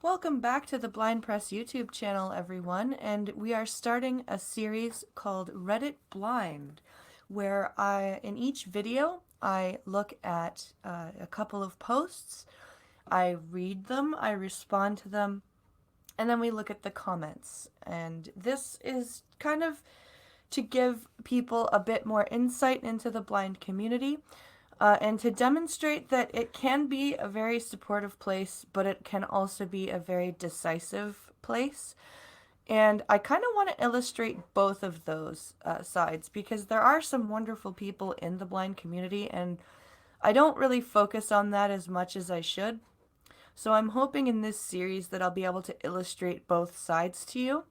Welcome back to the Blind Press YouTube channel, everyone, and we are starting a series called Reddit Blind, where in each video, I look at a couple of posts, I read them, I respond to them, and then we look at the comments. And this is kind of to give people a bit more insight into the blind community, and to demonstrate that it can be a very supportive place, but it can also be a very decisive place. And I kind of want to illustrate both of those sides because there are some wonderful people in the blind community, and I don't really focus on that as much as I should. So I'm hoping in this series that I'll be able to illustrate both sides to you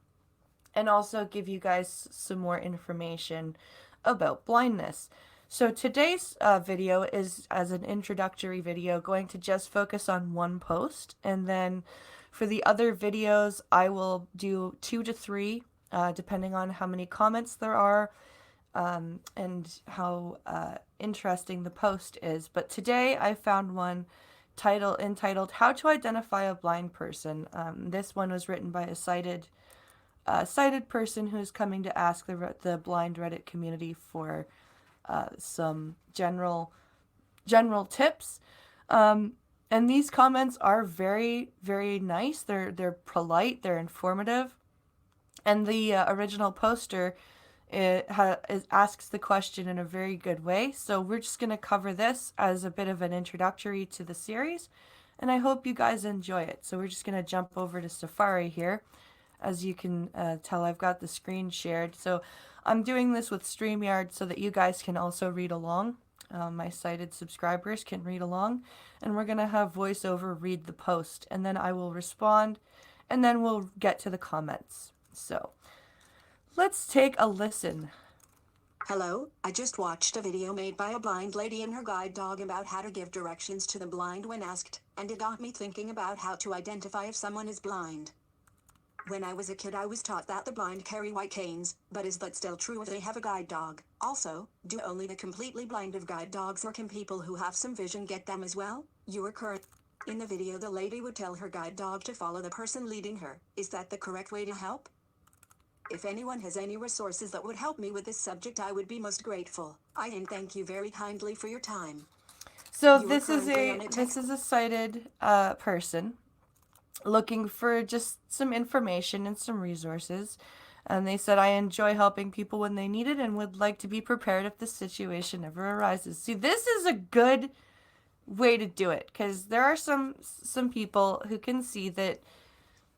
and also give you guys some more information about blindness. So today's video is, as an introductory video, going to just focus on one post, and then for the other videos I will do 2 to 3 depending on how many comments there are and how interesting the post is. But today I found one entitled "How to Identify a Blind Person." This one was written by a sighted person who's coming to ask the blind Reddit community for some general tips. And these comments are very, very nice. They're polite. They're informative. And the original poster asks the question in a very good way. So we're just going to cover this as a bit of an introductory to the series. And I hope you guys enjoy it. So we're just going to jump over to Safari here. As you can tell, I've got the screen shared. So I'm doing this with StreamYard so that you guys can also read along. My sighted subscribers can read along. And we're going to have VoiceOver read the post. And then I will respond. And then we'll get to the comments. So let's take a listen. Hello, I just watched a video made by a blind lady and her guide dog about how to give directions to the blind when asked, and it got me thinking about how to identify if someone is blind. When I was a kid, I was taught that the blind carry white canes, but is that still true if they have a guide dog? Also, do only the completely blind have guide dogs, or can people who have some vision get them as well? You are correct. In the video, the lady would tell her guide dog to follow the person leading her. Is that the correct way to help? If anyone has any resources that would help me with this subject, I would be most grateful. And thank you very kindly for your time. So this is a sighted person looking for just some information and some resources. And they said, "I enjoy helping people when they need it and would like to be prepared if the situation ever arises." See, this is a good way to do it because there are some people who can see that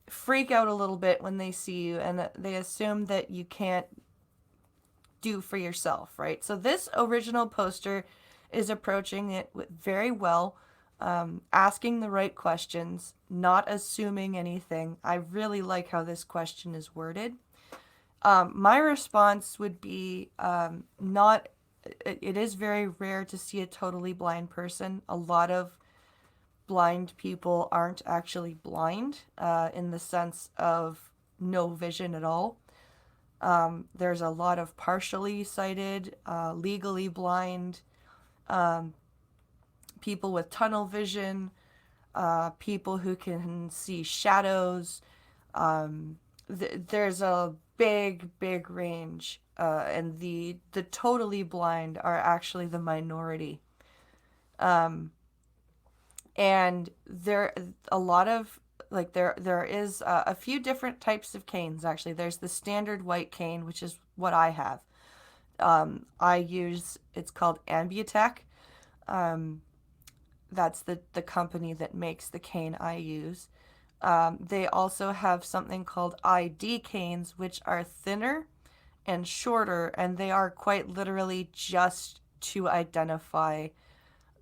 freak out a little bit when they see you and they assume that you can't do for yourself, right? So this original poster is approaching it very well, asking the right questions, not assuming anything. I really like how this question is worded. My response would be not, it is very rare to see a totally blind person. A lot of blind people aren't actually blind in the sense of no vision at all. There's a lot of partially sighted, legally blind, people with tunnel vision, people who can see shadows. There's a big range, and the totally blind are actually the minority. And there a lot of there is a few different types of canes. Actually, there's the standard white cane, which is what I have. I use, it's called Ambutech. That's the company that makes the cane I use. They also have something called ID canes, which are thinner and shorter, and they are quite literally just to identify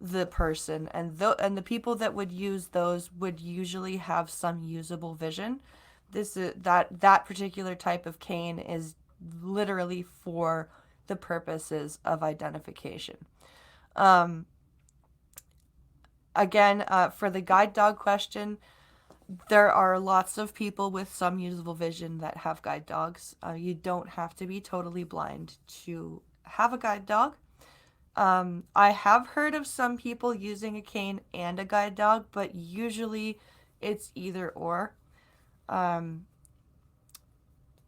the person. And the people that would use those would usually have some usable vision. That particular type of cane is literally for the purposes of identification. Again, for the guide dog question, there are lots of people with some usable vision that have guide dogs. You don't have to be totally blind to have a guide dog. I have heard of some people using a cane and a guide dog, but usually It's either or. Um,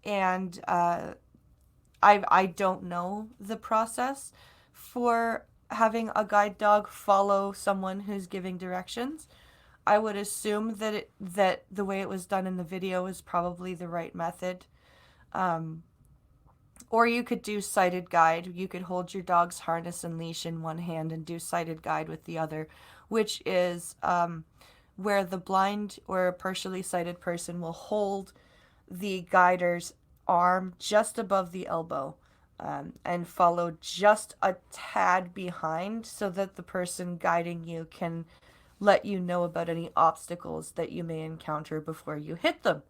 and I don't know the process for having a guide dog follow someone who's giving directions. I would assume that the way it was done in the video is probably the right method. Um, or you could do sighted guide. You could hold your dog's harness and leash in one hand and do sighted guide with the other, which is where the blind or partially sighted person will hold the guider's arm just above the elbow, and follow just a tad behind so that the person guiding you can let you know about any obstacles that you may encounter before you hit them.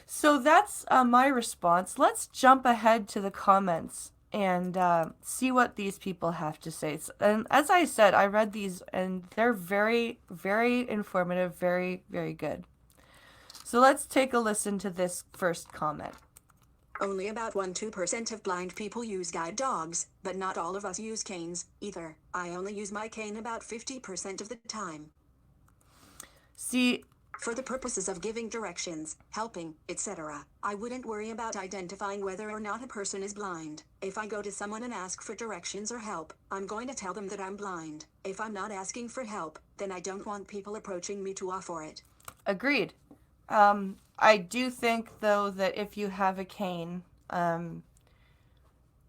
So that's my response. Let's jump ahead to the comments and see what these people have to say. And as I said, I read these and they're very, very informative, very, very good. So let's take a listen to this first comment. Only about 1-2% of blind people use guide dogs, but not all of us use canes, either. I only use my cane about 50% of the time. See, for the purposes of giving directions, helping, etc., I wouldn't worry about identifying whether or not a person is blind. If I go to someone and ask for directions or help, I'm going to tell them that I'm blind. If I'm not asking for help, then I don't want people approaching me to offer it. Agreed. I do think, though, that if you have a cane,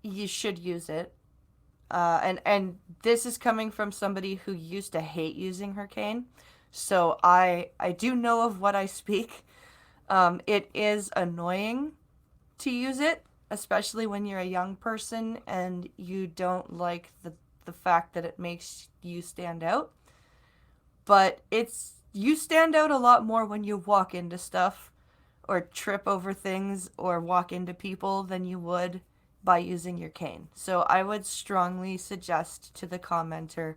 you should use it. And this is coming from somebody who used to hate using her cane. So I do know of what I speak. It is annoying to use it, especially when you're a young person and you don't like the fact that it makes you stand out. But you stand out a lot more when you walk into stuff or trip over things or walk into people than you would by using your cane. So I would strongly suggest to the commenter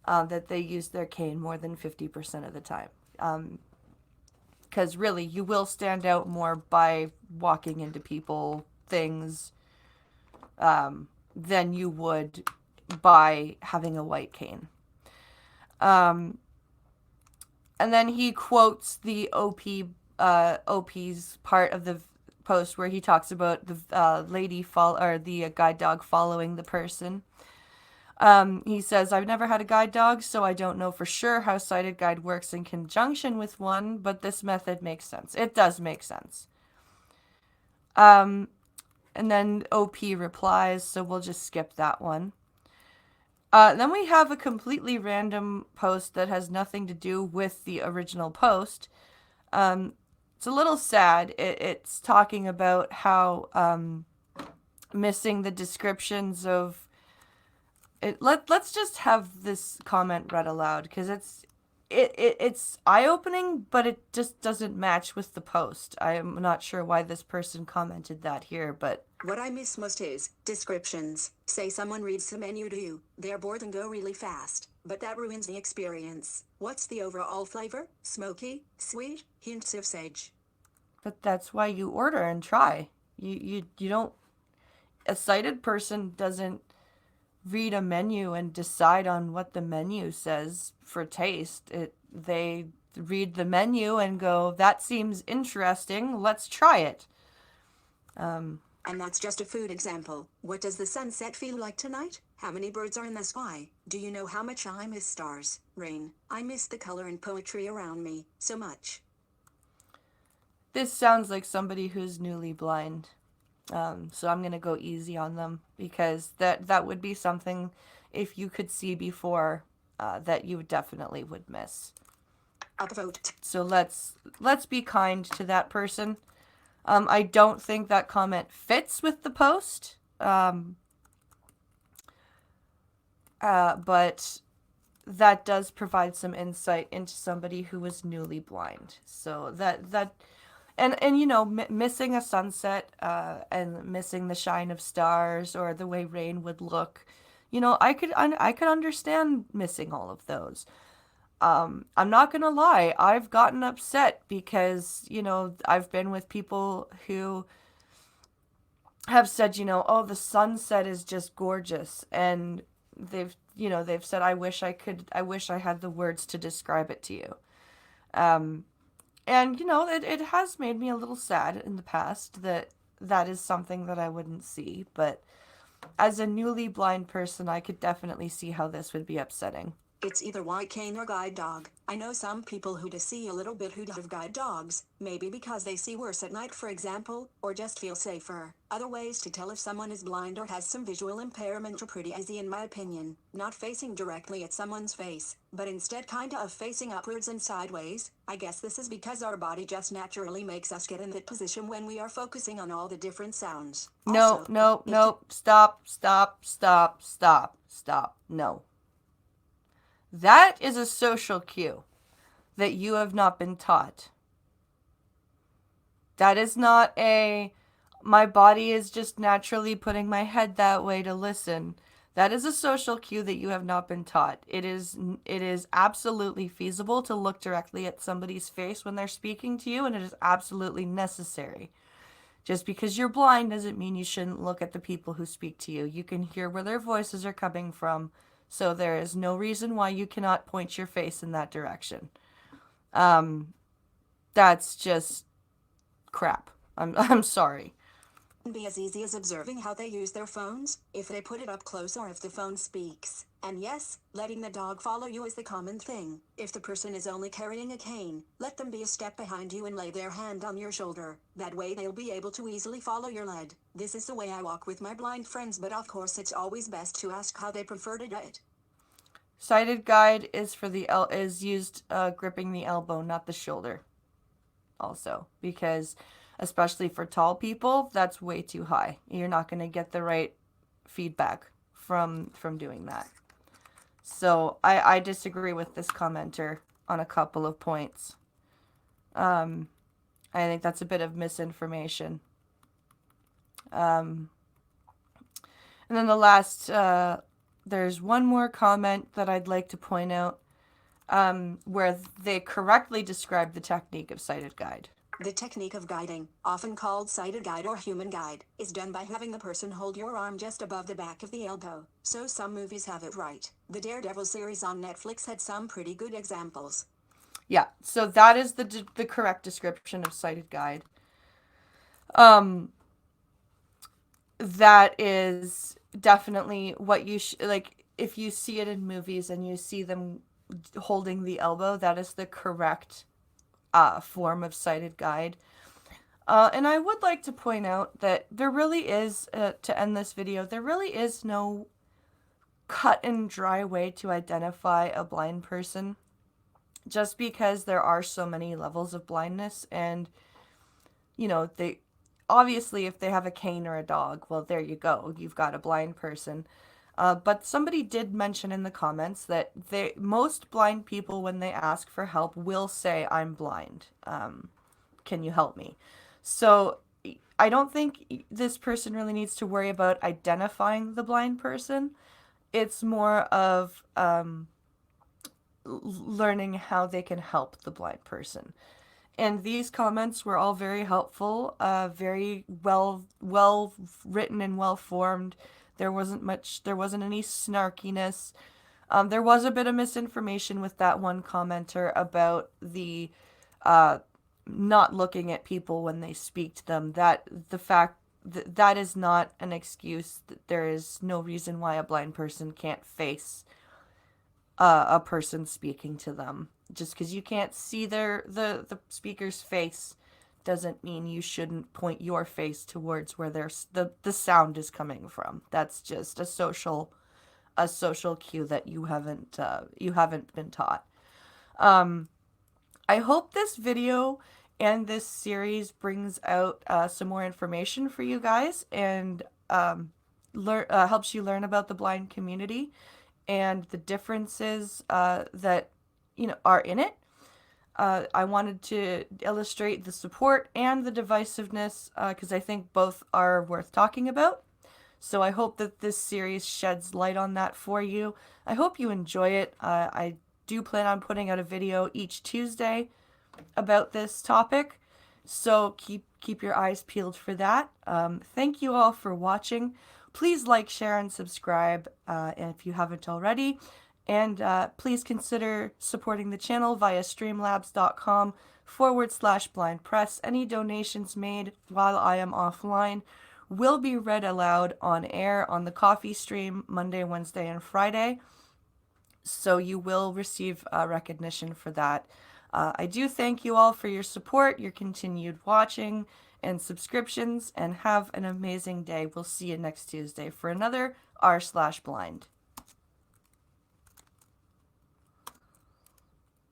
that they use their cane more than 50% of the time. Because really, you will stand out more by walking into people, things, than you would by having a white cane. And then he quotes the OP's part of the post where he talks about the the guide dog following the person. He says, I've never had a guide dog, so I don't know for sure how sighted guide works in conjunction with one, but this method makes sense. It does make sense. And then OP replies, so we'll just skip that one. Then we have a completely random post that has nothing to do with the original post. It's a little sad. It's talking about how missing the descriptions of it. Let's just have this comment read aloud because it's eye-opening, but it just doesn't match with the post. I'm not sure why this person commented that here, but what I miss most is descriptions. Say someone reads the menu to you, they're bored and go really fast, but that ruins the experience. What's the overall flavor? Smoky, sweet, hints of sage. But that's why you order and try. You don't. A sighted person doesn't read a menu and decide on what the menu says for taste. They read the menu and go, that seems interesting, let's try it. And that's just a food example. What does the sunset feel like tonight? How many birds are in the sky? Do you know how much I miss stars, rain? I miss the color and poetry around me so much. This sounds like somebody who's newly blind. So I'm going to go easy on them because that would be something, if you could see before, that you definitely would miss. Upvote. So let's be kind to that person. I don't think that comment fits with the post. But that does provide some insight into somebody who was newly blind. So and you know, missing a sunset and missing the shine of stars or the way rain would look, you know, I could understand missing all of those. I'm not gonna lie, I've gotten upset because, you know, I've been with people who have said, you know, oh, the sunset is just gorgeous, and they've said, I wish I had the words to describe it to you. And it has made me a little sad in the past that that is something that I wouldn't see, but as a newly blind person, I could definitely see how this would be upsetting. It's either white cane or guide dog. I know some people who do see a little bit who have guide dogs, maybe because they see worse at night, for example, or just feel safer. Other ways to tell if someone is blind or has some visual impairment are pretty easy in my opinion. Not facing directly at someone's face, but instead kinda of facing upwards and sideways. I guess this is because our body just naturally makes us get in that position when we are focusing on all the different sounds. No, Also, no, if you no. Stop, stop, stop, stop, stop. No. That is a social cue that you have not been taught. That is not my body is just naturally putting my head that way to listen. That is a social cue that you have not been taught. It is absolutely feasible to look directly at somebody's face when they're speaking to you, and it is absolutely necessary. Just because you're blind doesn't mean you shouldn't look at the people who speak to you. You can hear where their voices are coming from, so there is no reason why you cannot point your face in that direction. That's just crap. I'm sorry. be as easy as observing how they use their phones, if they put it up close or if the phone speaks. And yes, letting the dog follow you is the common thing. If the person is only carrying a cane, let them be a step behind you and lay their hand on your shoulder. That way they'll be able to easily follow your lead. This is the way I walk with my blind friends, but of course it's always best to ask how they prefer to do it. Sighted guide is for is used gripping the elbow, not the shoulder. Also, because especially for tall people, that's way too high. You're not going to get the right feedback from doing that. So I disagree with this commenter on a couple of points. I think that's a bit of misinformation. And then the last, there's one more comment that I'd like to point out, where they correctly describe the technique of sighted guide. The technique of guiding, often called sighted guide or human guide, is done by having the person hold your arm just above the back of the elbow. So some movies have it right. The Daredevil series on Netflix had some pretty good examples. Yeah, so that is the correct description of sighted guide. That is definitely what you like. If you see it in movies and you see them holding the elbow, that is the correct form of sighted guide. And I would like to point out that there really is, to end this video, there really is no cut and dry way to identify a blind person, just because there are so many levels of blindness. And they obviously, if they have a cane or a dog, well, there you go, you've got a blind person. But somebody did mention in the comments that most blind people, when they ask for help, will say, "I'm blind. Can you help me?" So I don't think this person really needs to worry about identifying the blind person. It's more of learning how they can help the blind person. And these comments were all very helpful, very well written and well formed. There wasn't any snarkiness. There was a bit of misinformation with that one commenter about the not looking at people when they speak to them. That is not an excuse. There is no reason why a blind person can't face a person speaking to them. Just because you can't see the speaker's face doesn't mean you shouldn't point your face towards where the sound is coming from. That's just a social cue that you haven't been taught. I hope this video and this series brings out some more information for you guys, and helps you learn about the blind community and the differences that are in it. I wanted to illustrate the support and the divisiveness, because I think both are worth talking about. So I hope that this series sheds light on that for you. I hope you enjoy it. I do plan on putting out a video each Tuesday about this topic, so keep your eyes peeled for that. Thank you all for watching. Please like, share, and subscribe if you haven't already. And please consider supporting the channel via streamlabs.com/blindpress. Any donations made while I am offline will be read aloud on air on the coffee stream Monday, Wednesday, and Friday. So you will receive recognition for that. I do thank you all for your support, your continued watching, and subscriptions, and have an amazing day. We'll see you next Tuesday for another r/blind.